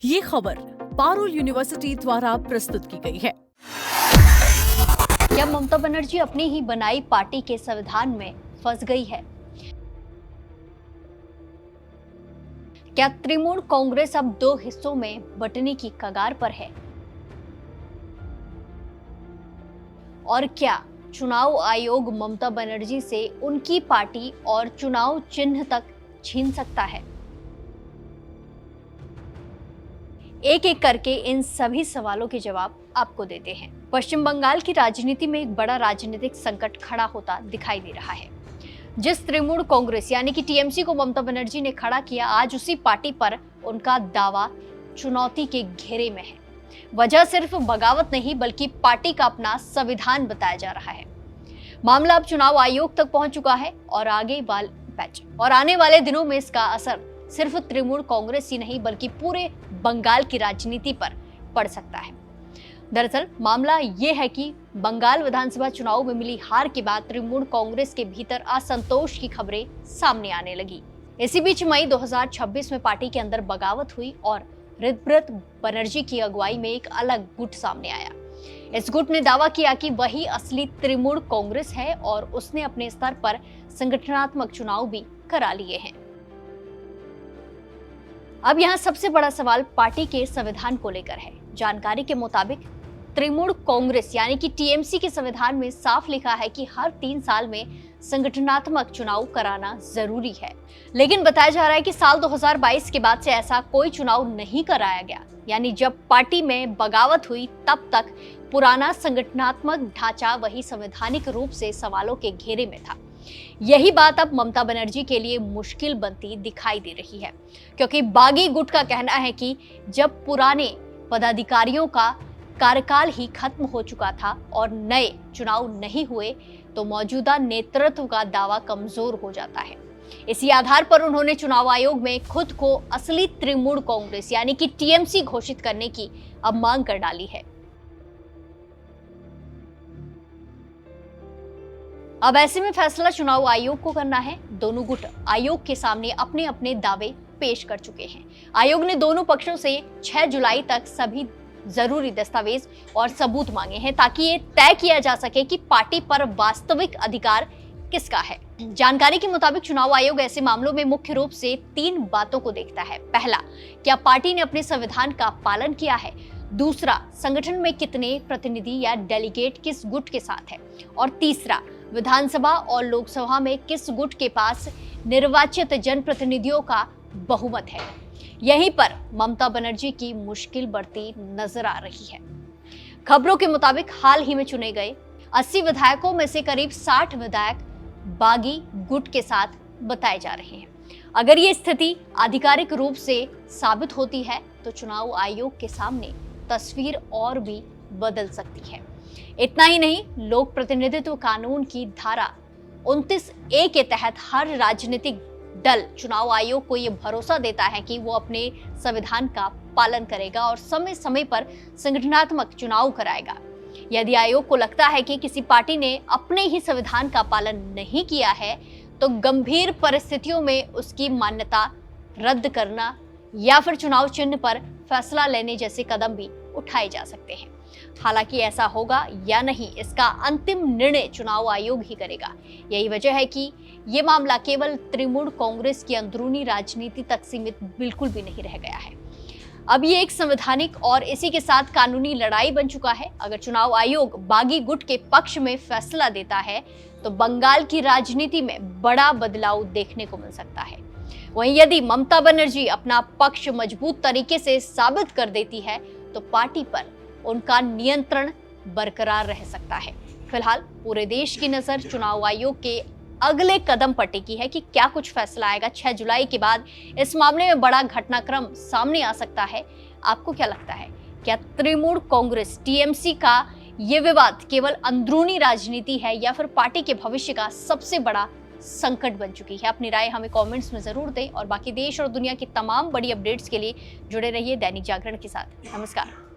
ये खबर पारुल यूनिवर्सिटी द्वारा प्रस्तुत की गई है। क्या ममता बनर्जी अपनी ही बनाई पार्टी के संविधान में फंस गई है? क्या तृणमूल कांग्रेस अब दो हिस्सों में बंटने की कगार पर है? और क्या चुनाव आयोग ममता बनर्जी से उनकी पार्टी और चुनाव चिन्ह तक छीन सकता है? एक एक करके इन सभी सवालों के जवाब आपको देते हैं। पश्चिम बंगाल की राजनीति में एक बड़ा राजनीतिक संकट खड़ा होता दिखाई दे रहा है। जिस तृणमूल कांग्रेस यानी कि टीएमसी को ममता बनर्जी ने खड़ा किया, आज उसी पार्टी पर उनका दावा चुनौती के घेरे में है। वजह सिर्फ बगावत नहीं बल्कि पार्टी का अपना संविधान बताया जा रहा है। मामला अब चुनाव आयोग तक पहुंच चुका है और आने वाले दिनों में इसका असर सिर्फ तृणमूल कांग्रेस ही नहीं बल्कि पूरे बंगाल की राजनीति पर पड़ सकता है। दरअसल मामला ये है कि बंगाल विधानसभा चुनाव में मिली हार के बाद तृणमूल कांग्रेस के भीतर असंतोष की खबरें सामने आने लगी। इसी बीच मई 2026 में पार्टी के अंदर बगावत हुई और ऋतव्रत बनर्जी की अगुवाई में एक अलग गुट सामने आया। इस गुट ने दावा किया कि वही असली तृणमूल कांग्रेस है और उसने अपने स्तर पर संगठनात्मक चुनाव भी करा लिए हैं। अब यहाँ सबसे बड़ा सवाल पार्टी के संविधान को लेकर है। जानकारी के मुताबिक तृणमूल कांग्रेस यानी कि टीएमसी के संविधान में साफ लिखा है कि हर 3 साल में संगठनात्मक चुनाव कराना जरूरी है, लेकिन बताया जा रहा है कि साल 2022 के बाद से ऐसा कोई चुनाव नहीं कराया गया। यानी जब पार्टी में बगावत हुई तब तक पुराना संगठनात्मक ढांचा वही संवैधानिक रूप से सवालों के घेरे में था। यही बात अब ममता बनर्जी के लिए मुश्किल बनती दिखाई दे रही है, क्योंकि बागी गुट का कहना है कि जब पुराने पदाधिकारियों का कार्यकाल ही खत्म हो चुका था और नए चुनाव नहीं हुए तो मौजूदा नेतृत्व का दावा कमजोर हो जाता है। इसी आधार पर उन्होंने चुनाव आयोग में खुद को असली तृणमूल कांग्रेस यानी कि टीएमसी घोषित करने की अब मांग कर डाली है। अब ऐसे में फैसला चुनाव आयोग को करना है। दोनों गुट आयोग के सामने अपने अपने दावे पेश कर चुके हैं। आयोग ने दोनों पक्षों से 6 जुलाई तक सभी जरूरी दस्तावेज और सबूत मांगे हैं ताकि ये तय किया जा सके कि पार्टी पर वास्तविक अधिकार किसका है। जानकारी के मुताबिक चुनाव आयोग ऐसे मामलों में मुख्य रूप से 3 बातों को देखता है। पहला, क्या पार्टी ने अपने संविधान का पालन किया है। दूसरा, संगठन में कितने प्रतिनिधि या डेलीगेट किस गुट के साथ है। और तीसरा, विधानसभा और लोकसभा में किस गुट के पास निर्वाचित जनप्रतिनिधियों का बहुमत है। यहीं पर ममता बनर्जी की मुश्किल बढ़ती नजर आ रही है। खबरों के मुताबिक हाल ही में चुने गए 80 विधायकों में से करीब 60 विधायक बागी गुट के साथ बताए जा रहे हैं। अगर ये स्थिति आधिकारिक रूप से साबित होती है तो चुनाव आयोग के सामने तस्वीर और भी बदल सकती है। इतना ही नहीं, लोक प्रतिनिधित्व कानून की धारा 29A के तहत हर राजनीतिक दल चुनाव आयोग को यह भरोसा देता है कि वो अपने संविधान का पालन करेगा और समय समय पर संगठनात्मक चुनाव कराएगा। यदि आयोग को लगता है कि किसी पार्टी ने अपने ही संविधान का पालन नहीं किया है तो गंभीर परिस्थितियों में उसकी मान्यता रद्द करना या फिर चुनाव चिन्ह पर फैसला लेने जैसे कदम भी उठाए जा सकते हैं। हालांकि ऐसा होगा या नहीं, इसका अंतिम निर्णय चुनाव आयोग ही करेगा। यही वजह है कि ये मामला केवल तृणमूल कांग्रेस की अंदरूनी राजनीति तक सीमित बिल्कुल भी नहीं रह गया है। अब ये एक संवैधानिक और इसी के साथ कानूनी लड़ाई बन चुका है। अगर चुनाव आयोग बागी गुट के पक्ष में फैसला देता है तो बंगाल की राजनीति में बड़ा बदलाव देखने को मिल सकता है। वहीं यदि ममता बनर्जी अपना पक्ष मजबूत तरीके से साबित कर देती है तो पार्टी पर उनका नियंत्रण बरकरार रह सकता है। फिलहाल पूरे देश की नजर चुनाव आयोग के अगले कदम पर टिकी है कि क्या कुछ फैसला आएगा 6 जुलाई के बाद। इस मामले में बड़ा घटनाक्रम सामने आ सकता है। आपको क्या लगता है, क्या तृणमूल कांग्रेस टीएमसी का ये विवाद केवल अंदरूनी राजनीति है या फिर पार्टी के भविष्य का सबसे बड़ा संकट बन चुकी है? अपनी राय हमें कमेंट्स में जरूर दें और बाकी देश और दुनिया की तमाम बड़ी अपडेट्स के लिए जुड़े रहिए दैनिक जागरण के साथ। नमस्कार।